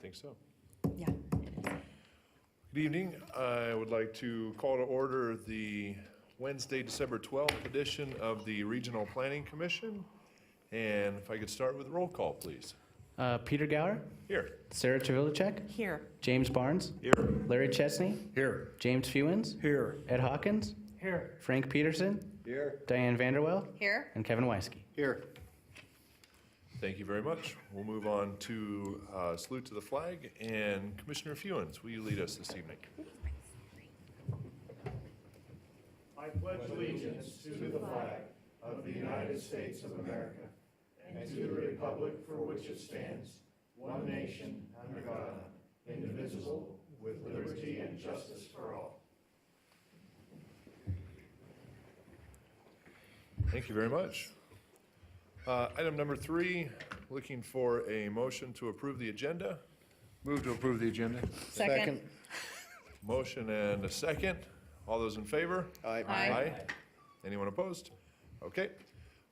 think so. Yeah. Good evening. I would like to call to order the Wednesday, December 12th edition of the Regional Planning Commission. And if I could start with a roll call, please. Peter Gower, Here. Sarah Travilicek, Here. James Barnes, Here. Larry Chesney, Here. James Fewens, Here. Ed Hawkins, Here. Frank Peterson, Here. Diane Vanderwell, Here. and Kevin Weisky. Here. Thank you very much. We'll move on to salute to the flag. And Commissioner Fewens, will you lead us this evening? I pledge allegiance to the flag of the United States of America and to the republic for which it stands, one nation, under God, indivisible, with liberty and justice for all. Thank you very much. Item number 3, looking for a motion to approve the agenda. Move to approve the agenda. Second. Motion and a second. All those in favor? Aye. Aye. Anyone opposed? Okay.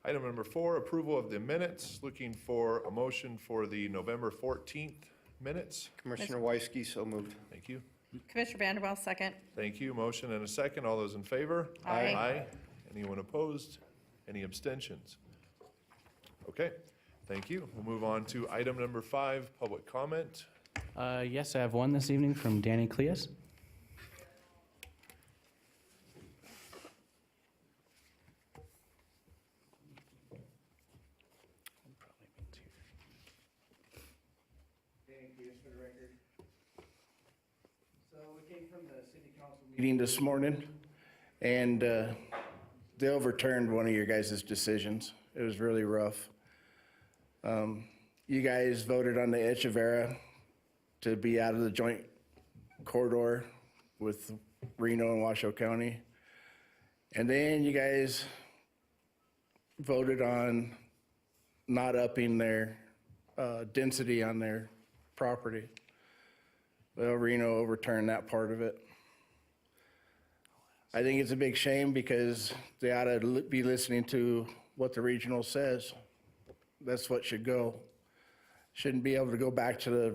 Item number 4, approval of the minutes. Looking for a motion for the November 14th minutes. Commissioner Weisky, so moved. Thank you. Commissioner Vanderwell, second. Thank you. Motion and a second. All those in favor? Aye. Aye. Anyone opposed? Any abstentions? Okay. Thank you. We'll move on to item number 5, public comment. Yes, I have one this evening from Danny Cleus. So we came from the city council meeting this morning, and they overturned one of your guys' decisions. It was really rough. You guys voted on the Echeverria to be out of the joint corridor with Reno and Washoe County. And then you guys voted on not upping their density on their property. Well, Reno overturned that part of it. I think it's a big shame because they ought to be listening to what the regional says. That's what should go. Shouldn't be able to go back to the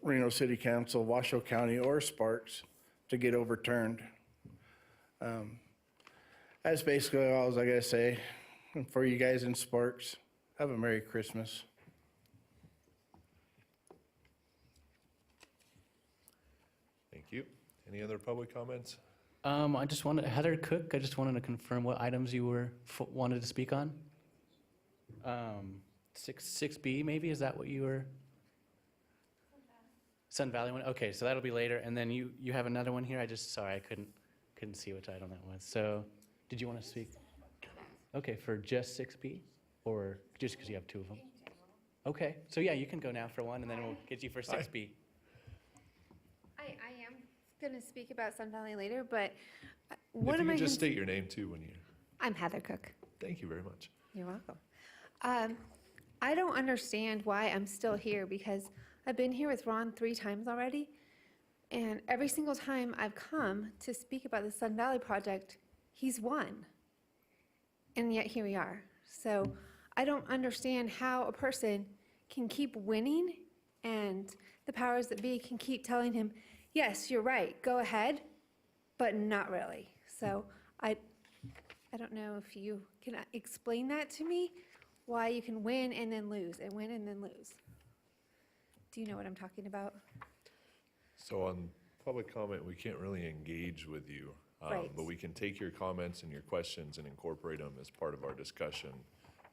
Reno City Council, Washoe County, or Sparks to get overturned. That's basically all I gotta say. And for you guys in Sparks, have a Merry Christmas. Thank you. Any other public comments? I just wanted, Heather Cook, I just wanted to confirm what items you were, wanted to speak on. 6B maybe, is that what you were? Sun Valley one, okay, so that'll be later, and then you have another one here, sorry, I couldn't see which item that was. So, did you want to speak? Okay, for just 6B, or just because you have 2 of them? Okay, so yeah, you can go now for one, and then we'll get you for 6B. I am going to speak about Sun Valley later, but If what you am I could just gonna- state your name too when you, I'm Heather Cook. thank you very much. You're welcome. I don't understand why I'm still here because I've been here with Ron 3 times already, and every single time I've come to speak about the Sun Valley project, he's won. And yet here we are. So I don't understand how a person can keep winning and the powers that be can keep telling him, yes, you're right, go ahead, but not really. So I don't know if you can explain that to me, why you can win and then lose and win and then lose. Do you know what I'm talking about? So on public comment, we can't really engage with you. Right. But we can take your comments and your questions and incorporate them as part of our discussion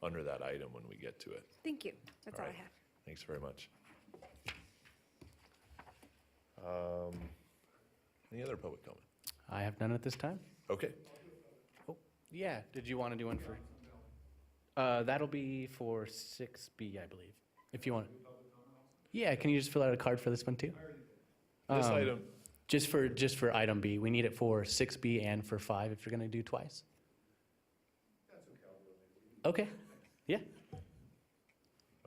under that item when we get to it. Thank you. That's all I All right. have. Thanks very much. Any other public comment? I have none at this time. Okay. Oh, yeah, did you want to do one for? That'll be for 6B, I believe, if you want. Yeah, can you just fill out a card for this one too? This item, Just for item B, we need it for 6B and for 5 if you're gonna do twice. Okay, yeah.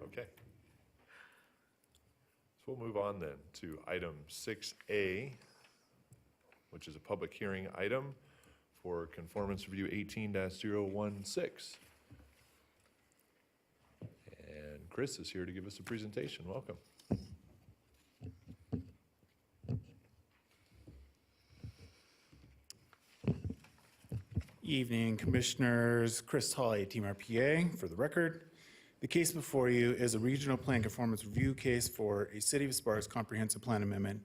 okay. So we'll move on then to item 6A, which is a public hearing item for conformance review 18-016. And Chris is here to give us a presentation. Welcome. Evening, Commissioners. Chris Hawley, Team RPA. For the record, the case before you is a regional plan conformance review case for a City of Sparks Comprehensive Plan Amendment,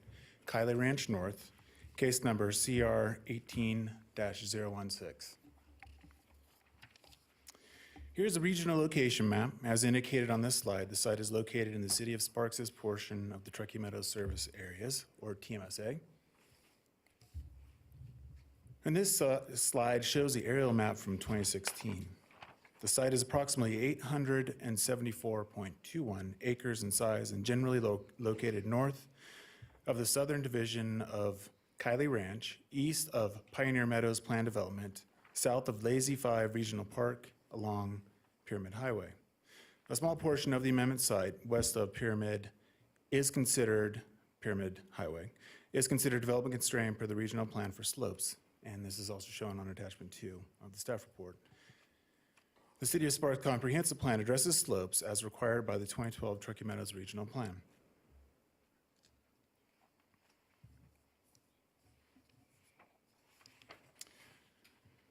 Kylie Ranch North, case number CR 18-016. Here's the regional location map. As indicated on this slide, the site is located in the City of Sparks' portion of the Truckee Meadows Service Areas, or TMSA. And this slide shows the aerial map from 2016. The site is approximately 874.21 acres in size and generally located north of the southern division of Kylie Ranch, east of Pioneer Meadows Plan Development, south of Lazy 5 Regional Park, along Pyramid Highway. A small portion of the amendment site west of Pyramid Highway is considered development constrained per the regional plan for slopes, and this is also shown on attachment 2 of the staff report. The City of Sparks Comprehensive Plan addresses slopes as required by the 2012 Truckee Meadows Regional Plan.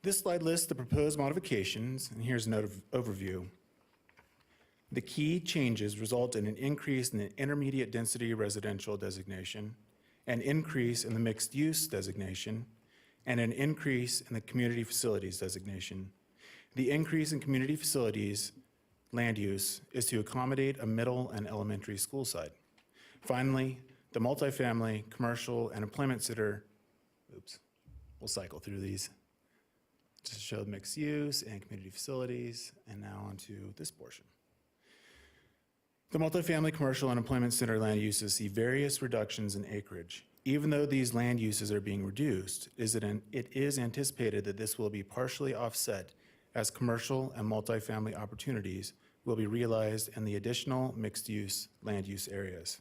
This slide lists the proposed modifications, and here's an overview. The key changes result in an increase in the intermediate density residential designation, an increase in the mixed use designation, and an increase in the community facilities designation. The increase in community facilities land use is to accommodate a middle and elementary school site. Finally, the multifamily, commercial, and employment center, we'll cycle through these. Just show mixed use and community facilities, and now onto this portion. The multifamily, commercial, and employment center land uses see various reductions in acreage. Even though these land uses are being reduced, it is anticipated that this will be partially offset as commercial and multifamily opportunities will be realized in the additional mixed-use land use areas.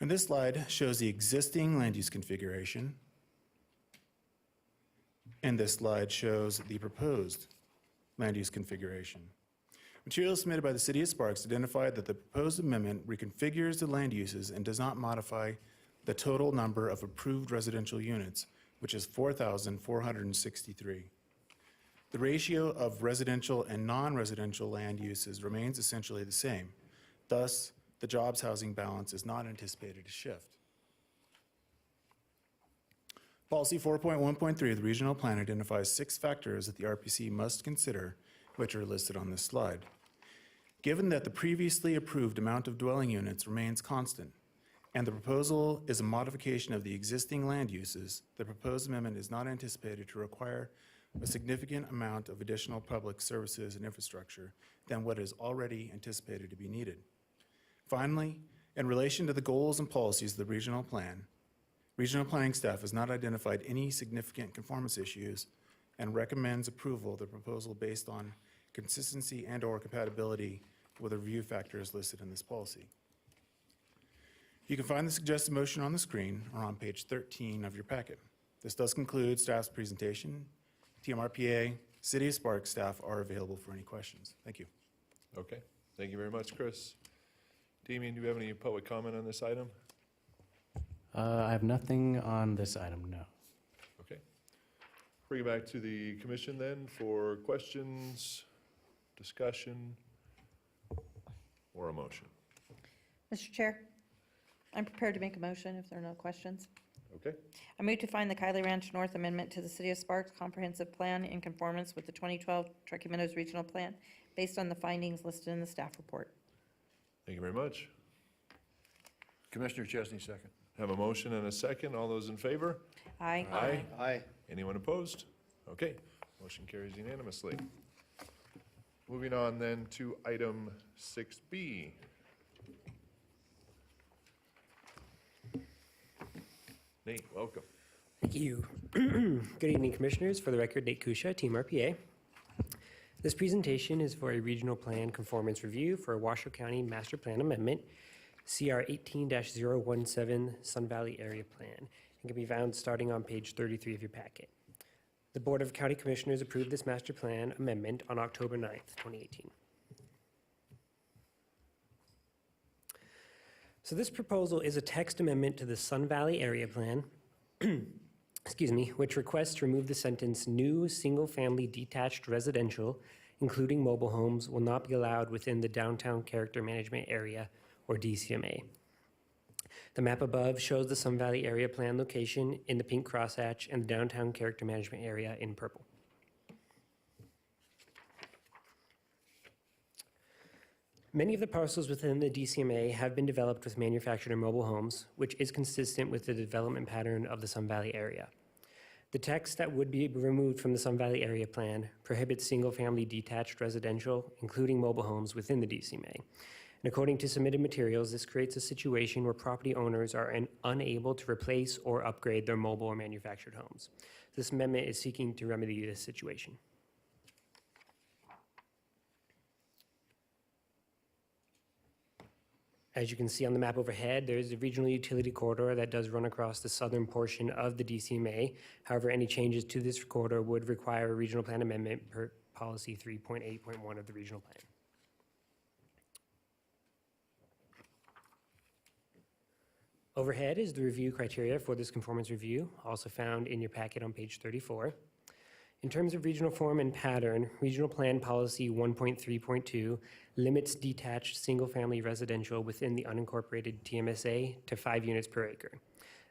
And this slide shows the existing land use configuration, and this slide shows the proposed land use configuration. Materials submitted by the City of Sparks identified that the proposed amendment reconfigures the land uses and does not modify the total number of approved residential units, which is 4,463. The ratio of residential and non-residential land uses remains essentially the same. Thus, the jobs housing balance is not anticipated to shift. Policy 4.1.3 of the regional plan identifies 6 factors that the RPC must consider, which are listed on this slide. Given that the previously approved amount of dwelling units remains constant, and the proposal is a modification of the existing land uses, the proposed amendment is not anticipated to require a significant amount of additional public services and infrastructure than what is already anticipated to be needed. Finally, in relation to the goals and policies of the regional plan, regional planning staff has not identified any significant conformance issues and recommends approval of the proposal based on consistency and/or compatibility with the review factors listed in this policy. You can find the suggested motion on the screen or on page 13 of your packet. This does conclude staff's presentation. TMRPA, City of Sparks staff are available for any questions. Thank you. Okay, thank you very much, Chris. Damian, do you have any public comment on this item? I have nothing on this item, no. Okay. Bring it back to the commission then for questions, discussion, or a motion. Mr. Chair, I'm prepared to make a motion if there are no questions. Okay, I move to find the Kylie Ranch North Amendment to the City of Sparks Comprehensive Plan in conformance with the 2012 Truckee Meadows Regional Plan based on the findings listed in the staff report. thank you very much. Commissioner Chesney, second. Have a motion and a second. All those in favor? Aye. Aye. Aye. Anyone opposed? Okay, motion carries unanimously. Moving on then to item 6B. Nate, welcome. Thank you. Good evening, Commissioners. For the record, Nate Kusha, Team RPA. This presentation is for a regional plan conformance review for a Washoe County Master Plan Amendment, CR 18-017 Sun Valley Area Plan, and can be found starting on page 33 of your packet. The Board of County Commissioners approved this master plan amendment on October 9th, 2018. So this proposal is a text amendment to the Sun Valley Area Plan. which requests to remove the sentence "new single-family detached residential, including mobile homes, will not be allowed within the downtown character management area or DCMA." The map above shows the Sun Valley area plan location in the pink crosshatch and the downtown character management area in purple. Many of the parcels within the DCMA have been developed with manufactured or mobile homes, which is consistent with the development pattern of the Sun Valley area. The text that would be removed from the Sun Valley area plan prohibits single-family detached residential, including mobile homes, within the DCMA. And according to submitted materials, this creates a situation where property owners are unable to replace or upgrade their mobile or manufactured homes. This amendment is seeking to remedy this situation. As you can see on the map overhead, there's a regional utility corridor that does run across the southern portion of the DCMA. However, any changes to this corridor would require a regional plan amendment per policy 3.8.1 of the regional plan. Overhead is the review criteria for this conformance review, also found in your packet on page 34. In terms of regional form and pattern, Regional Plan Policy 1.3.2 limits detached single-family residential within the unincorporated TMSA to 5 units per acre.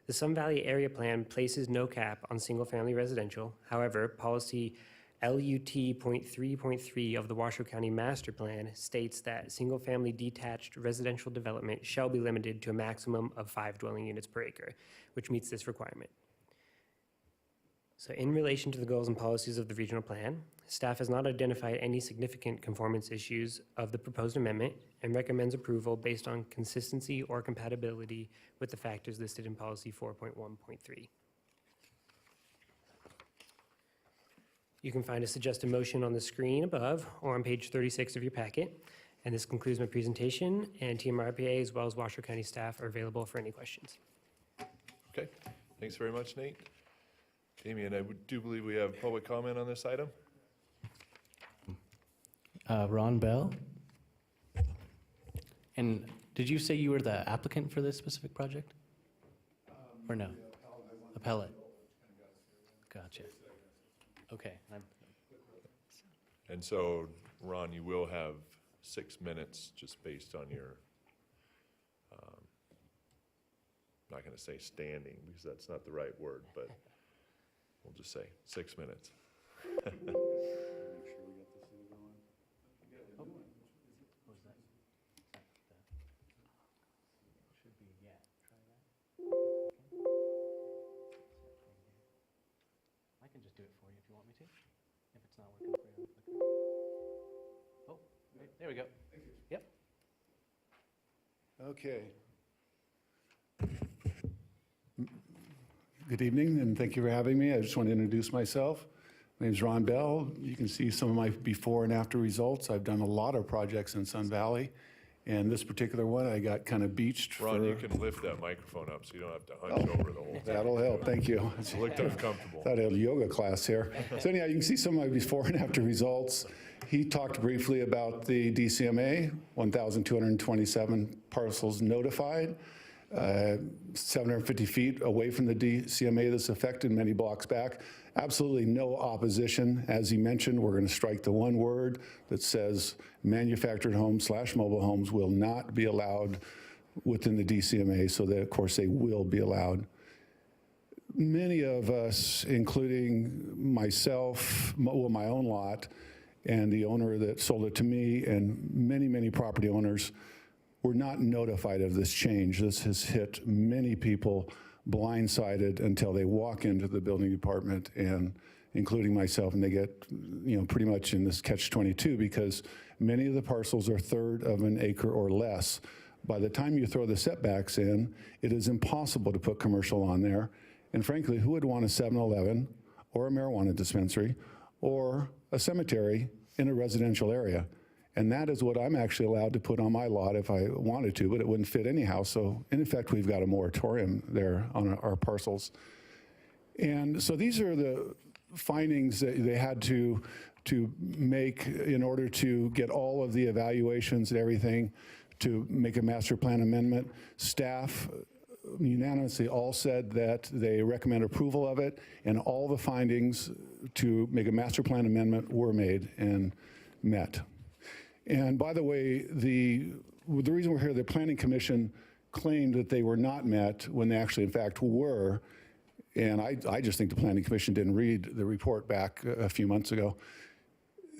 The Sun Valley Area Plan places no cap on single-family residential. However, Policy LUT.3.3 of the Washoe County Master Plan states that single-family detached residential development shall be limited to a maximum of 5 dwelling units per acre, which meets this requirement. So in relation to the goals and policies of the regional plan, staff has not identified any significant conformance issues of the proposed amendment and recommends approval based on consistency or compatibility with the factors listed in policy 4.1.3. You can find a suggested motion on the screen above or on page 36 of your packet. And this concludes my presentation, and TMRPA as well as Washoe County staff are available for any questions. Okay, thanks very much, Nate. Damien, I do believe we have public comment on this item. Ron Bell? And did you say you were the applicant for this specific project? Or no? Appellate. Gotcha. Okay. And so, Ron, you will have 6 minutes just based on your, not going to say standing because that's not the right word, but we'll just say 6 minutes. I can just do it for you if you want me to, if it's not working for you. Oh, there we go. Yep. Okay. Good evening, and thank you for having me. I just want to introduce myself. My name is Ron Bell. You can see some of my before and after results. I've done a lot of projects in Sun Valley, and this particular one, I got kind of beached for... Ron, you can lift that microphone up so you don't have to hunch over the whole thing. That'll help, thank you. It looked uncomfortable. Thought I had a yoga class here. So anyhow, you can see some of my before and after results. He talked briefly about the DCMA, 1,227 parcels notified, 750 feet away from the DCMA that's affected, many blocks back. Absolutely no opposition. As he mentioned, we're going to strike the one word that says manufactured homes / mobile homes will not be allowed within the DCMA, so that, of course, they will be allowed. Many of us, including myself, well, my own lot, and the owner that sold it to me, and many, many property owners, were not notified of this change. This has hit many people blindsided until they walk into the building department, and including myself, and they get, pretty much in this catch-22 because many of the parcels are third of an acre or less. By the time you throw the setbacks in, it is impossible to put commercial on there. And frankly, who would want a 7-Eleven or a marijuana dispensary or a cemetery in a residential area? And that is what I'm actually allowed to put on my lot if I wanted to, but it wouldn't fit anyhow. So in effect, we've got a moratorium there on our parcels. And so these are the findings that they had to make in order to get all of the evaluations and everything to make a master plan amendment. Staff unanimously all said that they recommend approval of it, and all the findings to make a master plan amendment were made and met. And by the way, the reason we're here, the Planning Commission claimed that they were not met when they actually, in fact, were. And I just think the Planning Commission didn't read the report back a few months ago.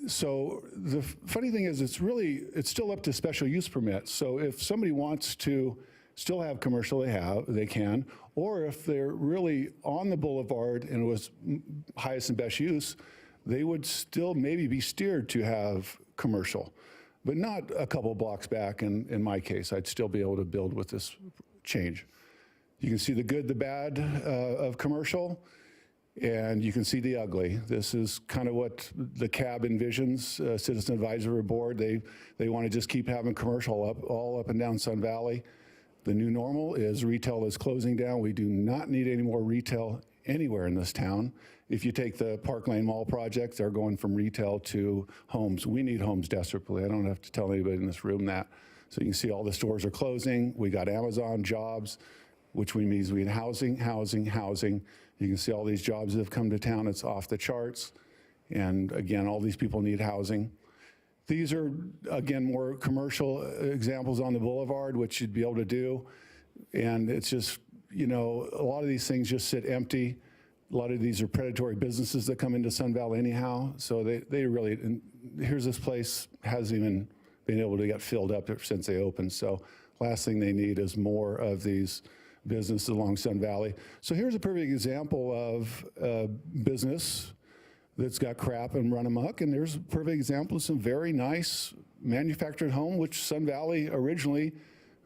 So the funny thing is, it's still up to special use permits. So if somebody wants to still have commercial, they can. Or if they're really on the boulevard and it was highest and best use, they would still maybe be steered to have commercial, but not a couple blocks back. In my case, I'd still be able to build with this change. You can see the good, the bad of commercial, and you can see the ugly. This is kind of what the CAB envisions, Citizen Advisory Board. They want to just keep having commercial all up and down Sun Valley. The new normal is retail is closing down. We do not need any more retail anywhere in this town. If you take the Park Lane Mall project, they're going from retail to homes. We need homes desperately. I don't have to tell anybody in this room that. So you can see all the stores are closing. We got Amazon jobs, which means we need housing, housing, housing. You can see all these jobs that have come to town. It's off the charts. And again, all these people need housing. These are, again, more commercial examples on the boulevard, which you'd be able to do. And it's just, a lot of these things just sit empty. A lot of these are predatory businesses that come into Sun Valley anyhow. So they really, and here's this place, hasn't even been able to get filled up since they opened. So last thing they need is more of these businesses along Sun Valley. So here's a perfect example of a business that's got crap and run amok, and there's a perfect example of some very nice manufactured home, which Sun Valley originally,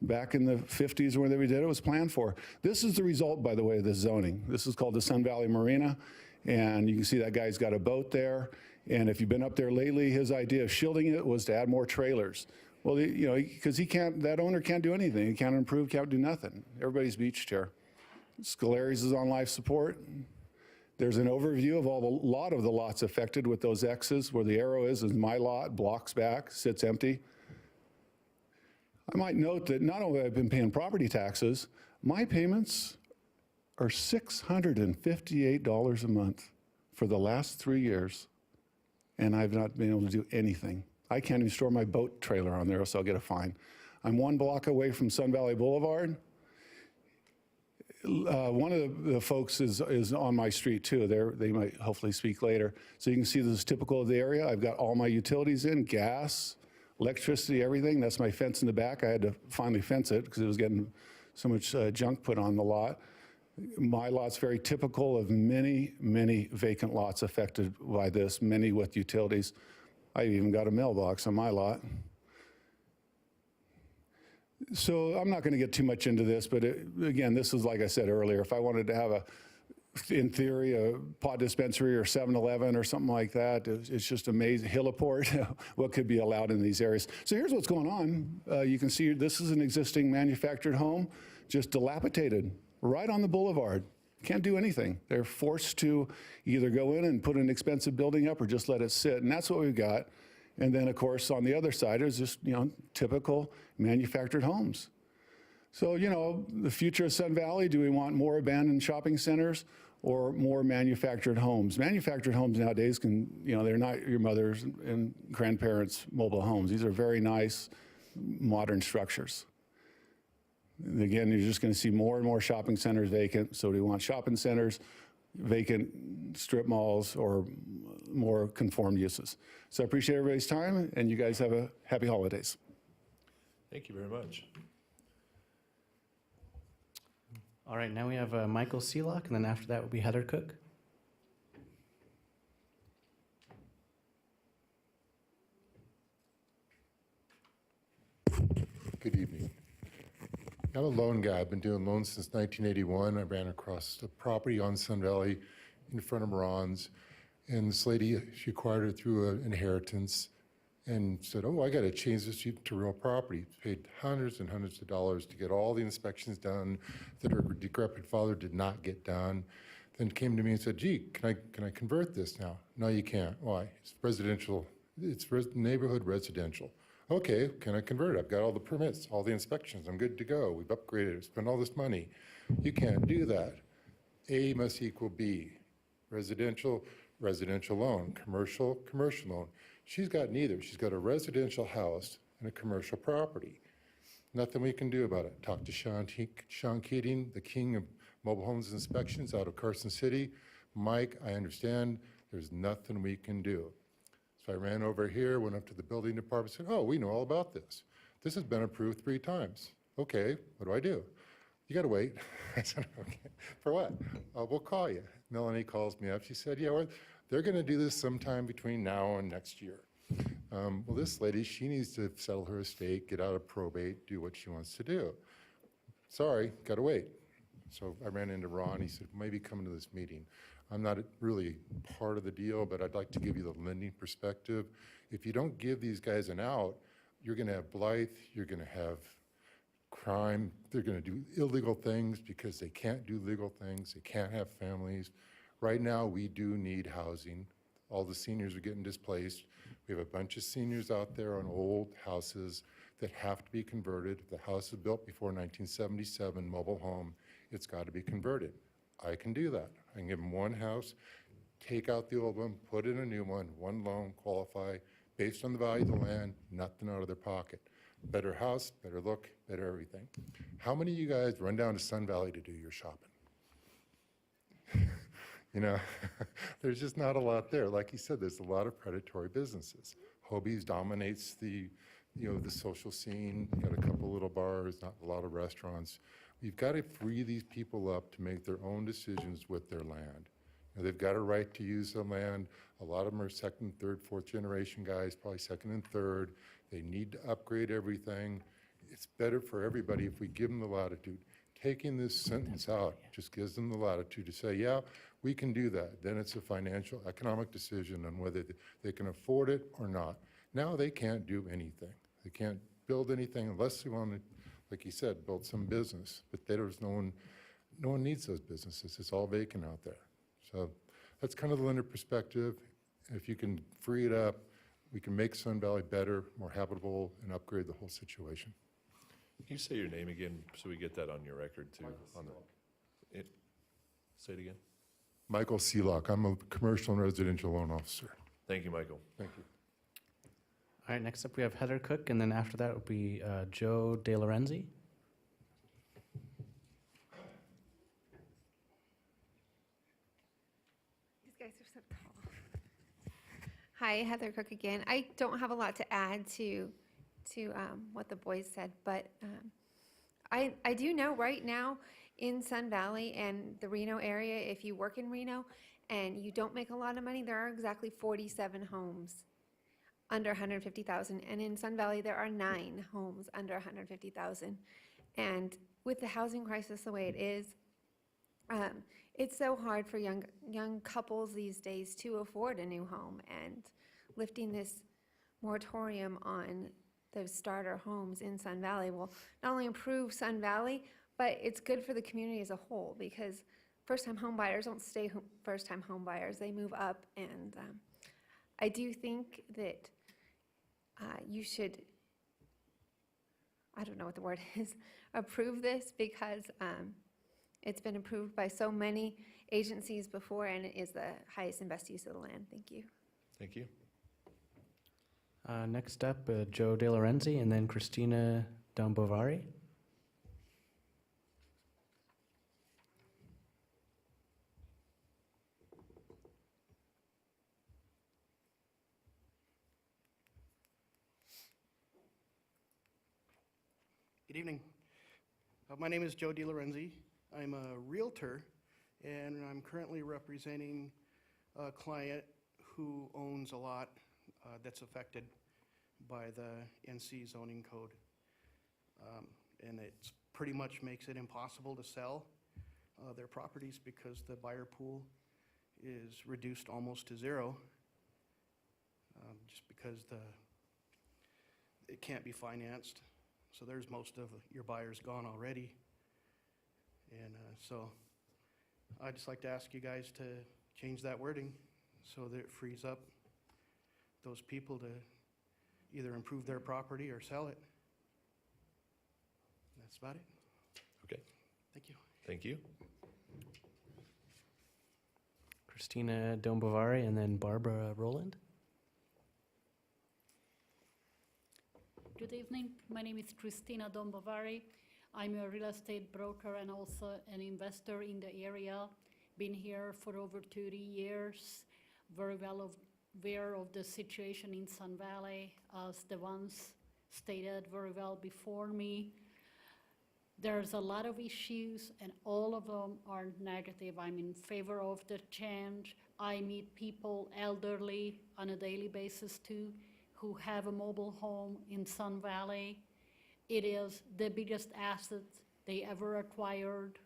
back in the 50s or whenever we did it, was planned for. This is the result, by the way, of this zoning. This is called the Sun Valley Marina, and you can see that guy's got a boat there, and if you've been up there lately, his idea of shielding it was to add more trailers. Well, because that owner can't do anything. He can't improve, can't do nothing. Everybody's beached here. Scolari's is on life support. There's an overview of a lot of the lots affected with those X's. Where the arrow is my lot, blocks back, sits empty. I might note that not only have I been paying property taxes, my payments are $658 a month for the last 3 years, and I've not been able to do anything. I can't even store my boat trailer on there, so I'll get a fine. I'm 1 block away from Sun Valley Boulevard. One of the folks is on my street too. They might hopefully speak later. So you can see this is typical of the area. I've got all my utilities in, gas, electricity, everything. That's my fence in the back. I had to finally fence it because it was getting so much junk put on the lot. My lot's very typical of many, many vacant lots affected by this, many with utilities. I even got a mailbox on my lot. So I'm not going to get too much into this, but again, this is like I said earlier, if I wanted to have in theory, a pot dispensary or 7-Eleven or something like that, it's just amazing. Hillaport, what could be allowed in these areas. So here's what's going on. You can see this is an existing manufactured home, just dilapidated, right on the boulevard. Can't do anything. They're forced to either go in and put an expensive building up or just let it sit, and that's what we've got. And then, of course, on the other side is just, typical manufactured homes. So, the future of Sun Valley, do we want more abandoned shopping centers or more manufactured homes? Manufactured homes nowadays they're not your mother's and grandparents' mobile homes. These are very nice, modern structures. And again, you're just going to see more and more shopping centers vacant. So do we want shopping centers, vacant strip malls, or more conformed uses? So I appreciate everybody's time, and you guys have a happy holidays. Thank you very much. All right, now we have Michael Seelock, and then after that will be Heather Cook. Good evening. I'm a loan guy. I've been doing loans since 1981. I ran across the property on Sun Valley in front of Ron's, and this lady, she acquired it through an inheritance and said, oh, I got to change this to real property. Paid hundreds and hundreds of dollars to get all the inspections done that her decrepit father did not get done. Then came to me and said, gee, can I convert this now? No, you can't. Why? It's residential. It's neighborhood residential. Okay, can I convert it? I've got all the permits, all the inspections, I'm good to go. We've upgraded it, spent all this money. You can't do that. A must equal B. Residential, residential loan, commercial, commercial loan. She's got neither. She's got a residential house and a commercial property. Nothing we can do about it. Talk to Sean Keating, the king of mobile homes inspections out of Carson City. Mike, I understand there's nothing we can do. So I ran over here, went up to the building department, said, oh, we know all about this. This has been approved 3 times. Okay, what do I do? You gotta wait. I said, okay, for what? We'll call you. Melanie calls me up. She said, yeah, well, they're gonna do this sometime between now and next year. Well, this lady, she needs to settle her estate, get out of probate, do what she wants to do. Sorry, gotta wait. So I ran into Ron. He said, maybe come to this meeting. I'm not really part of the deal, but I'd like to give you the lending perspective. If you don't give these guys an out, you're gonna have Blythe, you're gonna have crime, they're gonna do illegal things because they can't do legal things, they can't have families. Right now, we do need housing. All the seniors are getting displaced. We have a bunch of seniors out there on old houses that have to be converted. If the house is built before 1977, mobile home, it's got to be converted. I can do that. I can give them one house, take out the old one, put in a new one loan, qualify, based on the value of the land, nothing out of their pocket. Better house, better look, better everything. How many of you guys run down to Sun Valley to do your shopping? You know, there's just not a lot there. Like you said, there's a lot of predatory businesses. Hobie's dominates the, the social scene. Got a couple little bars, not a lot of restaurants. We've got to free these people up to make their own decisions with their land. They've got a right to use the land. A lot of them are second, third, fourth generation guys, probably second and third. They need to upgrade everything. It's better for everybody if we give them the latitude. Taking this sentence out just gives them the latitude to say, yeah, we can do that. Then it's a financial, economic decision on whether they can afford it or not. Now they can't do anything. They can't build anything unless they want to, like you said, build some business. But there's no one needs those businesses. It's all vacant out there. So that's kind of the lender perspective. If you can free it up, we can make Sun Valley better, more habitable, and upgrade the whole situation. Can you say your name again so we get that on your record too? Say it again. Michael Seelock. I'm a commercial and residential loan officer. Thank you, Michael. Thank you. All right, next up we have Heather Cook, and then after that will be Joe De Lorenzi. These guys are so tall. Hi, Heather Cook again. I don't have a lot to add to what the boys said, but I do know right now in Sun Valley and the Reno area, if you work in Reno and you don't make a lot of money, there are exactly 47 homes under 150,000, and in Sun Valley there are 9 homes under 150,000. And with the housing crisis the way it is, it's so hard for young couples these days to afford a new home, and lifting this moratorium on those starter homes in Sun Valley will not only improve Sun Valley, but it's good for the community as a whole, because first-time home buyers don't stay first-time home buyers. They move up, and I do think that you should, I don't know what the word is, approve this, because it's been approved by so many agencies before, and it is the highest and best use of the land. Thank you. Thank you. Next up, Joe De Lorenzi, and then Christina Dombovari. Good evening. My name is Joe De Lorenzi. I'm a realtor, and I'm currently representing a client who owns a lot that's affected by the NC zoning code. And it pretty much makes it impossible to sell their properties because the buyer pool is reduced almost to zero, just because it can't be financed. So there's most of your buyers gone already. And so I'd just like to ask you guys to change that wording so that it frees up those people to either improve their property or sell it. That's about it. Okay, Thank you. thank you. Christina Dombovari and then Barbara Rowland. Good evening. My name is Christina Dombovari. I'm a real estate broker and also an investor in the area. Been here for over 30 years. Very well aware of the situation in Sun Valley, as the ones stated very well before me. There's a lot of issues, and all of them are negative. I'm in favor of the change. I meet people, elderly, on a daily basis too, who have a mobile home in Sun Valley. It is the biggest asset they ever acquired.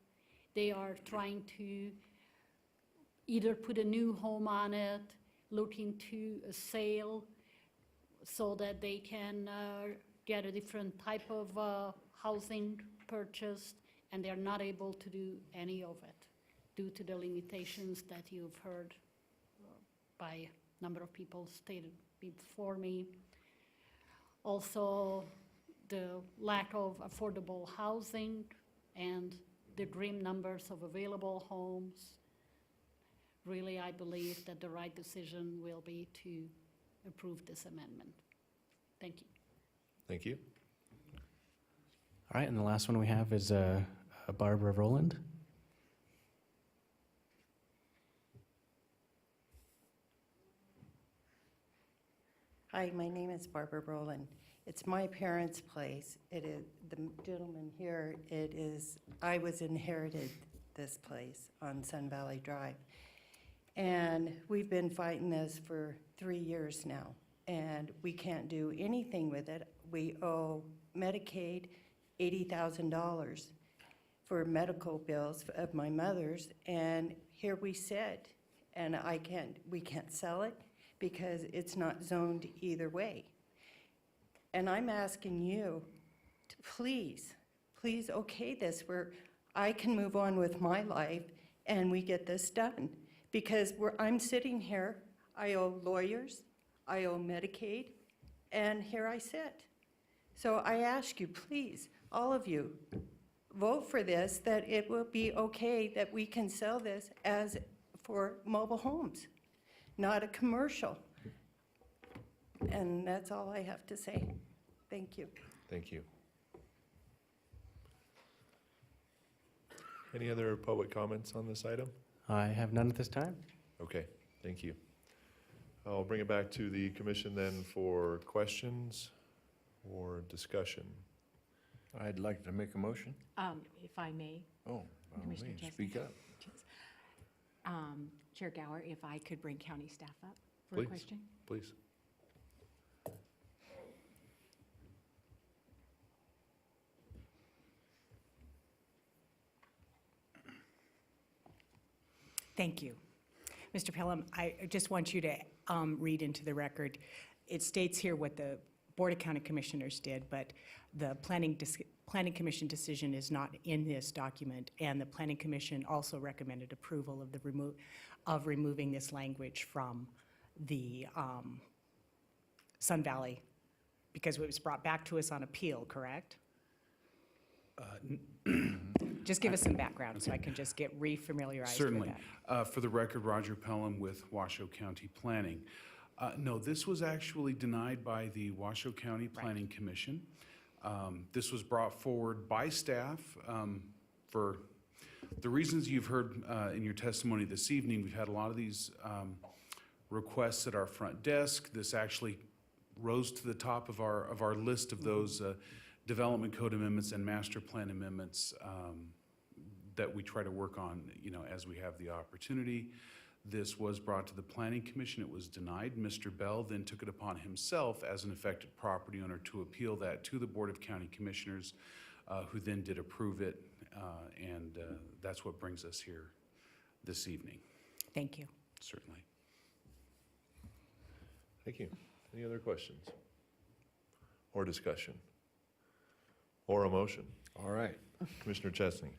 They are trying to either put a new home on it, look into a sale, so that they can get a different type of housing purchased, and they're not able to do any of it due to the limitations that you've heard by a number of people stated before me. Also, the lack of affordable housing and the grim numbers of available homes. Really, I believe that the right decision will be to approve this amendment. Thank you. Thank you. All right, and the last one we have is Barbara Rowland. Hi, my name is Barbara Brolin. It's my parents' place. It is, the gentleman here, I was inherited this place on Sun Valley Drive. And we've been fighting this for 3 years now, and we can't do anything with it. We owe Medicaid $80,000 for medical bills of my mother's, and here we sit, and we can't sell it because it's not zoned either way. And I'm asking you to please okay this where I can move on with my life and we get this done. Because I'm sitting here, I owe lawyers, I owe Medicaid, and here I sit. So I ask you, please, all of you, vote for this, that it will be okay that we can sell this as for mobile homes, not a commercial. And that's all I have to say. Thank you. Thank you. Any other public comments on this item? I have none at this time. Okay, thank you. I'll bring it back to the commission then for questions or discussion. I'd like to make a motion. If I may, Oh, Commissioner please, Chesney. speak up. Chair Gower, if I could bring county staff up for a Please. question? Please. Thank you. Mr. Pelham, I just want you to read into the record. It states here what the Board of County Commissioners did, but the Planning Commission decision is not in this document, and the Planning Commission also recommended approval of removing this language from the Sun Valley, because it was brought back to us on appeal, correct? Just give us some background so I can just get re-familiarized with that. Certainly. For the record, Roger Pelham with Washoe County Planning. No, this was actually denied by the Washoe County Planning Commission. This was brought forward by staff for the reasons you've heard in your testimony this evening. We've had a lot of these requests at our front desk. This actually rose to the top of our list of those development code amendments and master plan amendments that we try to work on, as we have the opportunity. This was brought to the Planning Commission. It was denied. Mr. Bell then took it upon himself as an affected property owner to appeal that to the Board of County Commissioners, who then did approve it, and that's what brings us here this evening. Thank you. Certainly. Thank you. Any other questions? Or discussion? Or a motion? All right. Commissioner Chesney.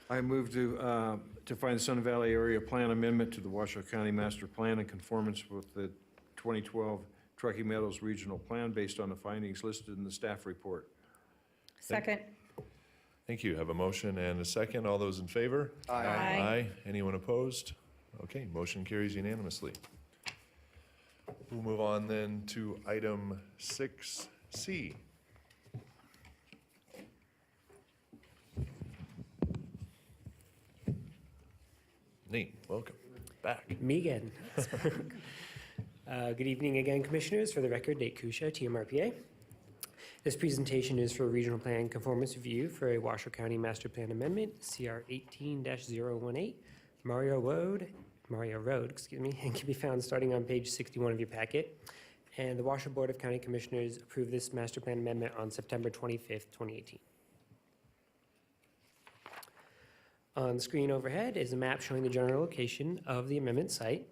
I move to find the Sun Valley Area Plan Amendment to the Washoe County Master Plan in conformance with the 2012 Truckee Meadows Regional Plan based on the findings listed in the staff report. Second. Thank you. Have a motion and a second. All those in favor? Aye. Aye. Anyone opposed? Okay, motion carries unanimously. We'll move on then to item 6C. Nate, welcome back. Me again. Good evening again, Commissioners. For the record, Nate Kusha, TMRPA. This presentation is for a regional plan conformance review for a Washoe County Master Plan Amendment, CR 18-018, Mario Road, and can be found starting on page 61 of your packet. And the Washoe Board of County Commissioners approved this Master Plan Amendment on September 25th, 2018. On the screen overhead is a map showing the general location of the amendment site.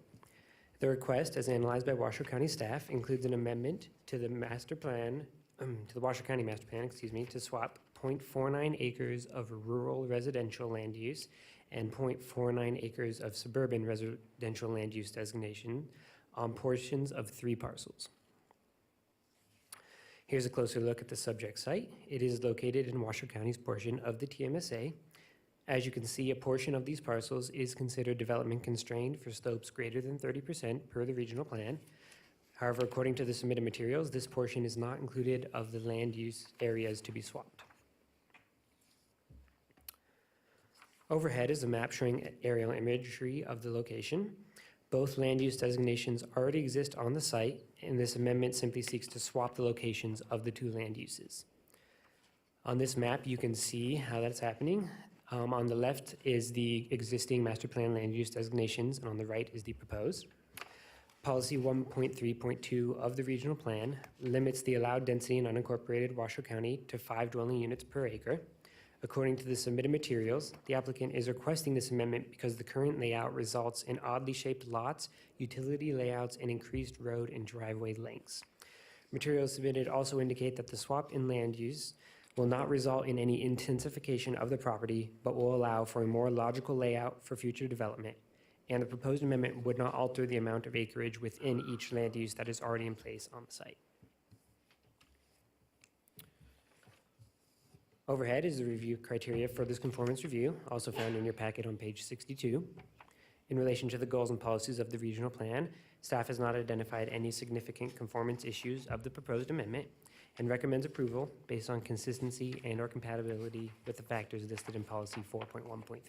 The request, as analyzed by Washoe County staff, includes an amendment to the master plan, to the Washoe County Master Plan, to swap 0.49 acres of rural residential land use and 0.49 acres of suburban residential land use designation on portions of 3 parcels. Here's a closer look at the subject site. It is located in Washoe County's portion of the TMSA. As you can see, a portion of these parcels is considered development constrained for slopes greater than 30% per the regional plan. However, according to the submitted materials, this portion is not included of the land use areas to be swapped. Overhead is a map showing aerial imagery of the location. Both land use designations already exist on the site, and this amendment simply seeks to swap the locations of the 2 land uses. On this map, you can see how that's happening. On the left is the existing master plan land use designations, and on the right is the proposed. Policy 1.3.2 of the regional plan limits the allowed density in unincorporated Washoe County to 5 dwelling units per acre. According to the submitted materials, the applicant is requesting this amendment because the current layout results in oddly shaped lots, utility layouts, and increased road and driveway lengths. Materials submitted also indicate that the swap in land use will not result in any intensification of the property, but will allow for a more logical layout for future development. And the proposed amendment would not alter the amount of acreage within each land use that is already in place on the site. Overhead is the review criteria for this conformance review, also found in your packet on page 62. In relation to the goals and policies of the regional plan, staff has not identified any significant conformance issues of the proposed amendment and recommends approval based on consistency and/or compatibility with the factors listed in policy 4.1.3.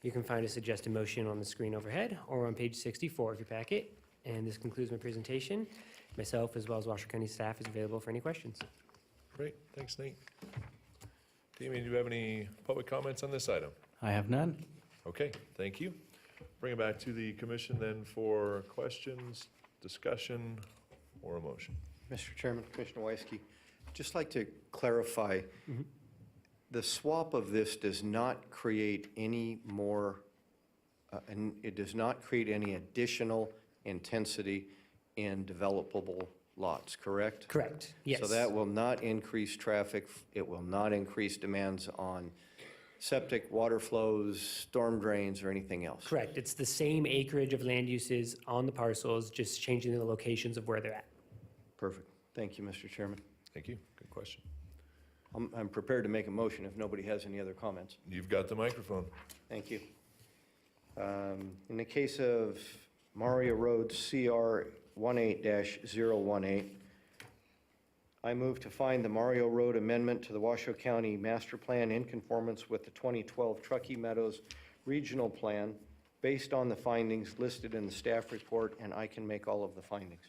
You can find a suggested motion on the screen overhead or on page 64 of your packet. And this concludes my presentation. Myself, as well as Washoe County staff, is available for any questions. Great, thanks, Nate. Damien, do you have any public comments on this item? I have none. Okay, thank you. Bring it back to the commission then for questions, discussion, or a motion. Mr. Chairman, Commissioner Weisky, just like to clarify, the swap of this does not create any more, and it does not create any additional intensity in developable lots, correct? Correct, yes. So that will not increase traffic, it will not increase demands on septic, water flows, storm drains, or anything else? Correct. It's the same acreage of land uses on the parcels, just changing the locations of where they're at. Perfect. Thank you, Mr. Chairman. Thank you, good question. I'm prepared to make a motion if nobody has any other comments. You've got the microphone. Thank you. In the case of Mario Road CR 18-018, I move to find the Mario Road amendment to the Washoe County Master Plan in conformance with the 2012 Truckee Meadows Regional Plan based on the findings listed in the staff report, and I can make all of the findings.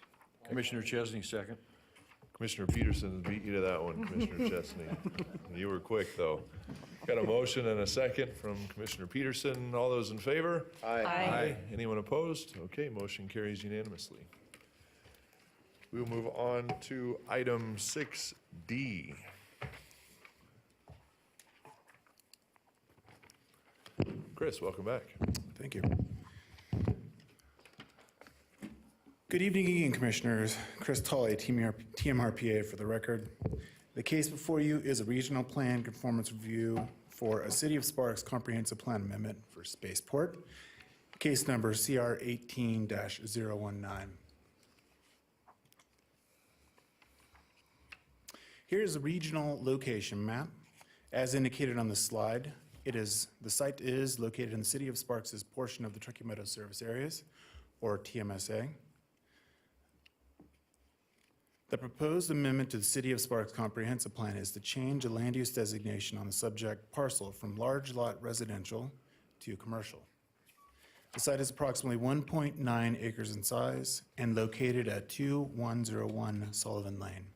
Commissioner Chesney, second. Commissioner Peterson beat you to that one, Commissioner Chesney. You were quick, though. Got a motion and a second from Commissioner Peterson. All those in favor? Aye. Aye. Anyone opposed? Okay, motion carries unanimously. We will move on to item 6D. Chris, welcome back. Thank you. Good evening again, Commissioners. Chris Tolley, TMRPA for the record. The case before you is a regional plan conformance review for a City of Sparks comprehensive plan amendment for Spaceport. case number CR 18-019. Here is a regional location map. As indicated on the slide, the site is located in the City of Sparks' portion of the Truckee Meadows Service Areas, or TMSA. The proposed amendment to the City of Sparks Comprehensive Plan is to change a land use designation on the subject parcel from large lot residential to commercial. The site is approximately 1.9 acres in size and located at 2101 Sullivan Lane.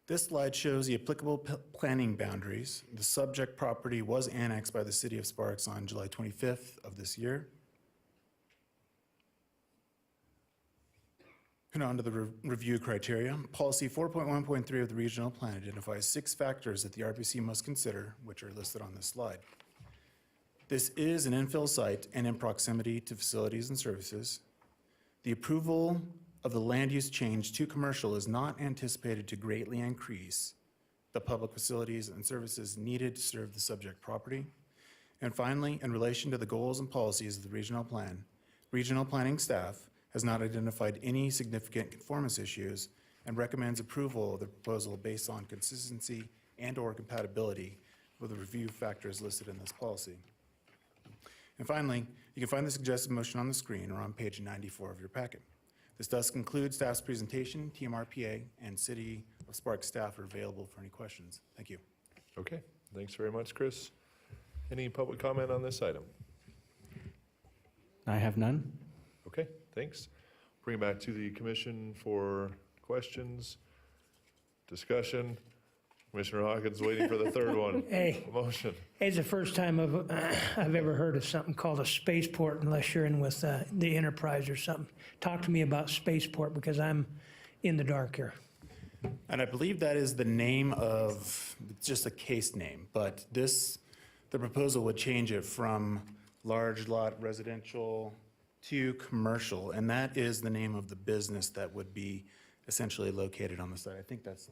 This slide shows the applicable planning boundaries. The subject property was annexed by the City of Sparks on July 25th of this year. And on to the review criteria. Policy 4.1.3 of the regional plan identifies 6 factors that the RPC must consider, which are listed on this slide. This is an infill site and in proximity to facilities and services. The approval of the land use change to commercial is not anticipated to greatly increase the public facilities and services needed to serve the subject property. And finally, in relation to the goals and policies of the regional plan, regional planning staff has not identified any significant conformance issues and recommends approval of the proposal based on consistency and/or compatibility with the review factors listed in this policy. And finally, you can find the suggested motion on the screen or on page 94 of your packet. This does conclude staff's presentation. TMRPA and City of Sparks staff are available for any questions. Thank you. Okay, thanks very much, Chris. Any public comment on this item? I have none. Okay, thanks. Bring it back to the commission for questions, discussion. Commissioner Hawkins waiting for the third one. Hey. Motion. It's the first time I've ever heard of something called a spaceport unless you're in with the Enterprise or something. Talk to me about spaceport because I'm in the dark here. And I believe that is the name of, just a case name, but the proposal would change it from large lot residential to commercial, and that is the name of the business that would be essentially located on the site. I think that's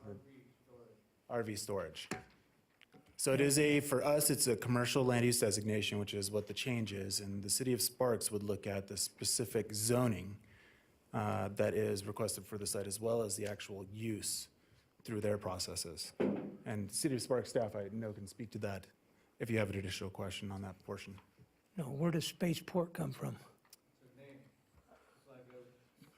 RV storage. So it is for us, it's a commercial land use designation, which is what the change is, and the City of Sparks would look at the specific zoning that is requested for the site, as well as the actual use through their processes. And City of Sparks staff, I know, can speak to that if you have an additional question on that portion. No, where does spaceport come from?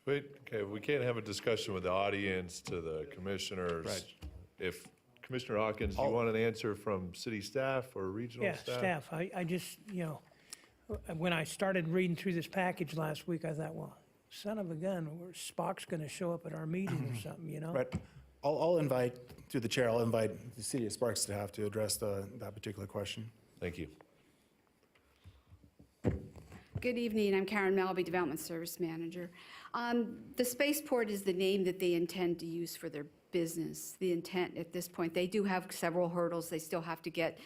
Wait, okay, we can't have a discussion with the audience to the commissioners. Right. If Commissioner Hawkins, do you want an answer from city staff or regional Yeah, staff. I just, when I started reading through this package last week, I thought, well, son of a gun, Spock's going to show up at our meeting or something, Right. I'll invite, through the chair, I'll invite the City of Sparks staff to address that particular question. Thank you. Good evening, I'm Karen Melby, Development Service Manager. The spaceport is the name that they intend to use for their business. The intent at this point, they do have several hurdles. They still have to get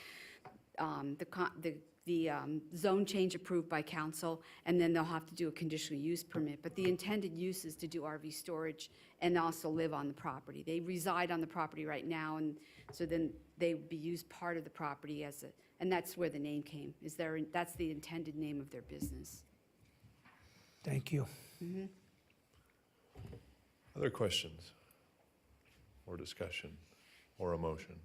the zone change approved by council, and then they'll have to do a conditional use permit. But the intended use is to do RV storage and also live on the property. They reside on the property right now, and so then they would be used part of the property and that's where the name came. That's the intended name of their business. Thank you. Mm-hmm. Other questions or discussion or a motion?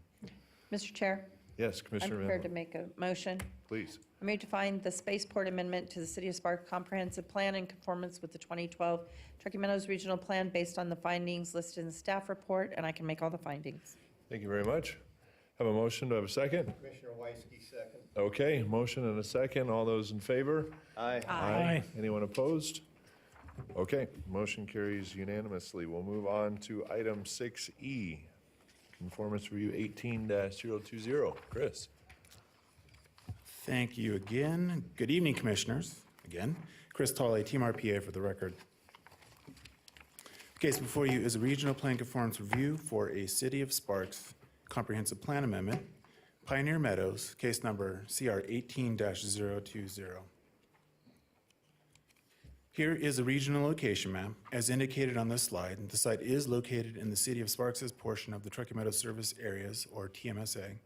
Mr. Chair? Yes, Commissioner I'm prepared to Manley, make a motion. please. I move to find the spaceport amendment to the City of Sparks Comprehensive Plan in conformance with the 2012 Truckee Meadows Regional Plan based on the findings listed in the staff report, and I can make all the findings. Thank you very much. Have a motion, do I have a second? Commissioner Weisky, second. Okay, motion and a second. All those in favor? Aye. Aye. Anyone opposed? Okay, motion carries unanimously. We'll move on to item 6E, conformance review 18-020. Chris. Thank you again. Good evening, Commissioners. Again, Chris Tolley, Team RPA for the record. The case before you is a regional plan conformance review for a City of Sparks comprehensive plan amendment, Pioneer Meadows, case number CR 18-020. Here is a regional location map. As indicated on this slide, the site is located in the City of Sparks' portion of the Truckee Meadows Service Areas, or TMSA.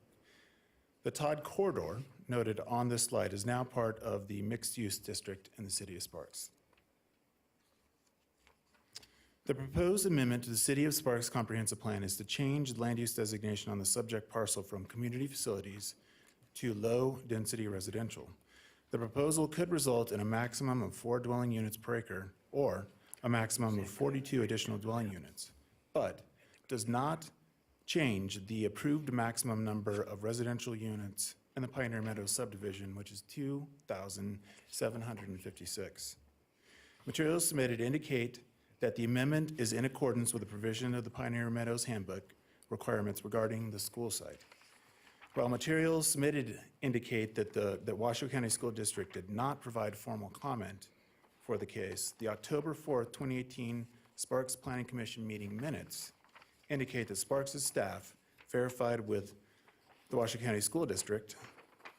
The Todd corridor, noted on this slide, is now part of the mixed-use district in the city of Sparks. The proposed amendment to the City of Sparks Comprehensive Plan is to change the land use designation on the subject parcel from community facilities to low-density residential. The proposal could result in a maximum of 4 dwelling units per acre or a maximum of 42 additional dwelling units, but does not change the approved maximum number of residential units in the Pioneer Meadows subdivision, which is 2,756. Materials submitted indicate that the amendment is in accordance with the provision of the Pioneer Meadows Handbook requirements regarding the school site. While materials submitted indicate that Washoe County School District did not provide formal comment for the case, the October 4th, 2018 Sparks Planning Commission meeting minutes indicate that Sparks' staff verified with the Washoe County School District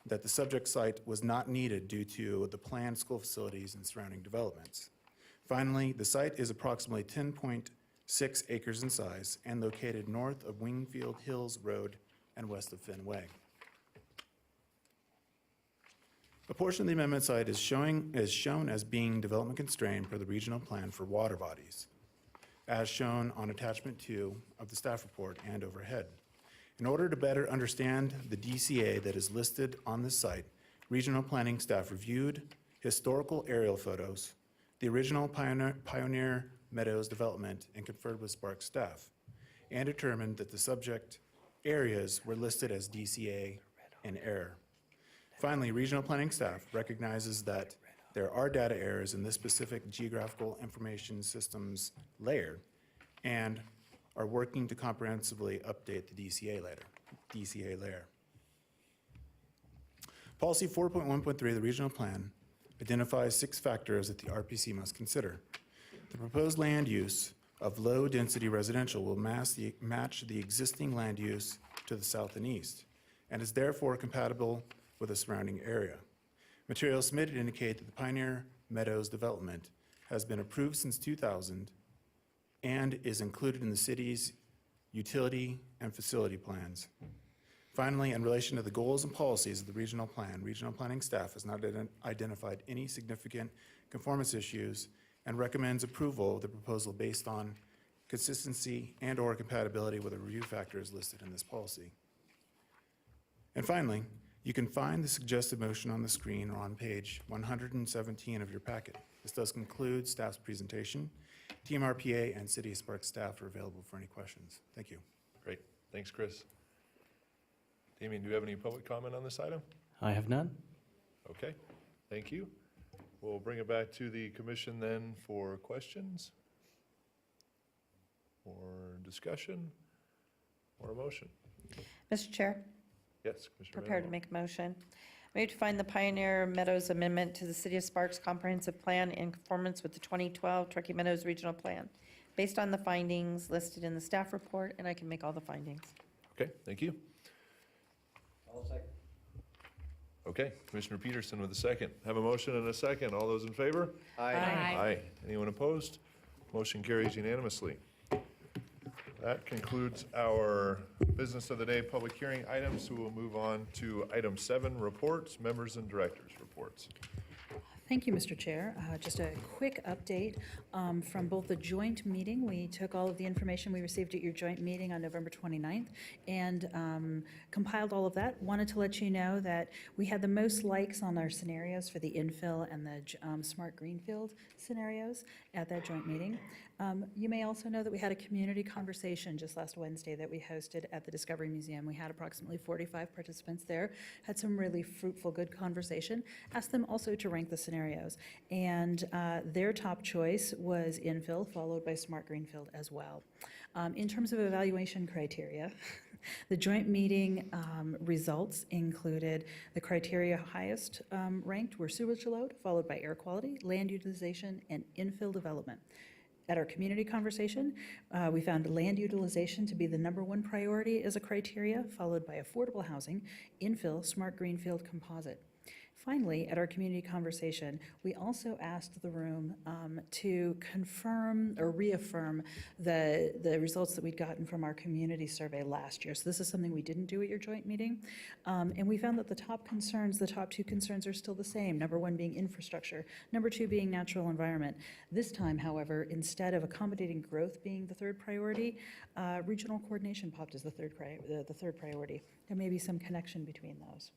that the subject site was not needed due to the planned school facilities and surrounding developments. Finally, the site is approximately 10.6 acres in size and located north of Wingfield Hills Road and west of Finn Way. A portion of the amendment site is shown as being development constrained per the regional plan for water bodies, as shown on attachment 2 of the staff report and overhead. In order to better understand the DCA that is listed on this site, regional planning staff reviewed historical aerial photos, the original Pioneer Meadows development, and conferred with Sparks staff, and determined that the subject areas were listed as DCA in error. Finally, regional planning staff recognizes that there are data errors in this specific geographical information systems layer and are working to comprehensively update the DCA layer. Policy 4.1.3 of the regional plan identifies 6 factors that the RPC must consider. The proposed land use of low-density residential will match the existing land use to the south and east, and is therefore compatible with the surrounding area. Materials submitted indicate that the Pioneer Meadows development has been approved since 2000 and is included in the city's utility and facility plans. Finally, in relation to the goals and policies of the regional plan, regional planning staff has not identified any significant conformance issues and recommends approval of the proposal based on consistency and/or compatibility with the review factors listed in this policy. And finally, you can find the suggested motion on the screen or on page 117 of your packet. This does conclude staff's presentation. Team RPA and City of Sparks staff are available for any questions. Thank you. Great. Thanks, Chris. Damien, do you have any public comment on this item? I have none. Okay, thank you. We'll bring it back to the commission then for questions or discussion or a motion. Mr. Chair, Yes, Commissioner prepared to Mann. make a motion. Move to find the Pioneer Meadows Amendment to the City of Sparks Comprehensive Plan in conformance with the 2012 Truckee Meadows Regional Plan, based on the findings listed in the staff report, and I can make all the findings. Okay, thank you. Okay, Commissioner Peterson with a second. Have a motion and a second. All those in favor? Aye. Aye. Anyone opposed? Motion carries unanimously. That concludes our business of the day public hearing items, so we'll move on to item 7, reports, members and directors' reports. Thank you, Mr. Chair. Just a quick update from both the joint meeting. We took all of the information we received at your joint meeting on November 29th and compiled all of that. Wanted to let you know that we had the most likes on our scenarios for the infill and the smart greenfield scenarios at that joint meeting. You may also know that we had a community conversation just last Wednesday that we hosted at the Discovery Museum. We had approximately 45 participants there, had some really fruitful, good conversation. Asked them also to rank the scenarios. And their top choice was infill, followed by smart greenfield as well. In terms of evaluation criteria, the joint meeting results included the criteria highest ranked were sewage load, followed by air quality, land utilization, and infill development. At our community conversation, we found land utilization to be the #1 priority as a criteria, followed by affordable housing, infill, smart greenfield, composite. Finally, at our community conversation, we also asked the room to confirm or reaffirm the results that we'd gotten from our community survey last year. So this is something we didn't do at your joint meeting. And we found that the top two concerns are still the same. Number one being infrastructure, number two being natural environment. This time, however, instead of accommodating growth being the third priority, regional coordination popped as the third priority. There may be some connection between those.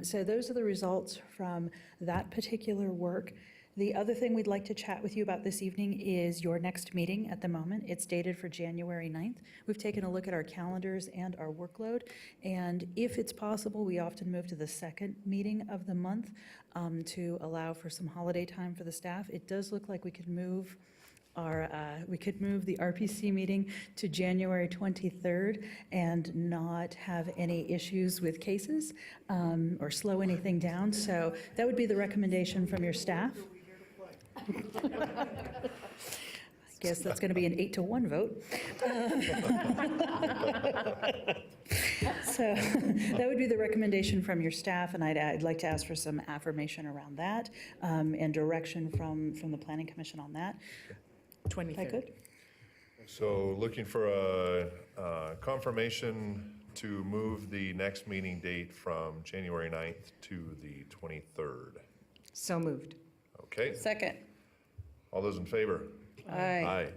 So those are the results from that particular work. The other thing we'd like to chat with you about this evening is your next meeting at the moment. It's dated for January 9th. We've taken a look at our calendars and our workload, and if it's possible, we often move to the second meeting of the month to allow for some holiday time for the staff. It does look like we could move the RPC meeting to January 23rd and not have any issues with cases or slow anything down. So that would be the recommendation from your staff. I guess that's going to be an 8-1 vote. So that would be the recommendation from your staff, and I'd like to ask for some affirmation around that and direction from the Planning Commission on that. 23rd. If I could. So looking for a confirmation to move the next meeting date from January 9th to the 23rd. So moved. Okay. Second. All those in favor? Aye.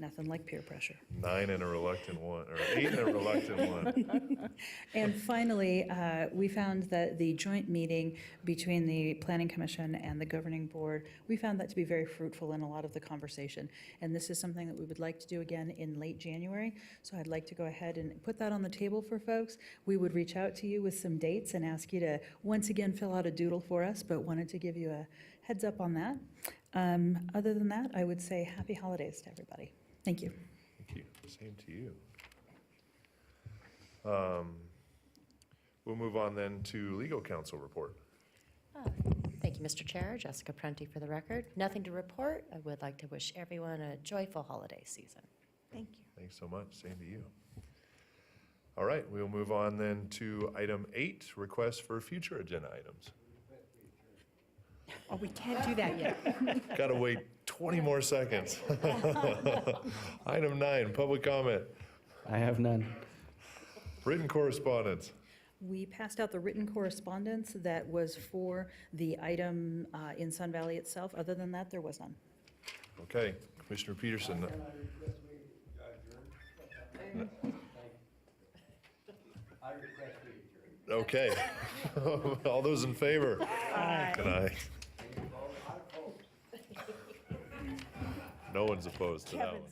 Nothing like peer pressure. 9 and a reluctant 1, or 8 and a reluctant 1. And finally, we found that the joint meeting between the Planning Commission and the Governing Board, we found that to be very fruitful in a lot of the conversation. And this is something that we would like to do again in late January. So I'd like to go ahead and put that on the table for folks. We would reach out to you with some dates and ask you to once again fill out a doodle for us, but wanted to give you a heads up on that. Other than that, I would say happy holidays to everybody. Thank you. Thank you. Same to you. We'll move on then to legal counsel report. Thank you, Mr. Chair. Jessica Prenti for the record. Nothing to report. I would like to wish everyone a joyful holiday season. Thank you. Thanks so much. Same to you. All right, we'll move on then to item 8, requests for future agenda items. Oh, we can't do that yet. Got to wait 20 more seconds. Item 9, public comment. I have none. Written correspondence. We passed out the written correspondence that was for the item in Sun Valley itself. Other than that, there was none. Okay, Commissioner Peterson. Okay. All those in favor? Aye. Good night. No one's opposed to that one.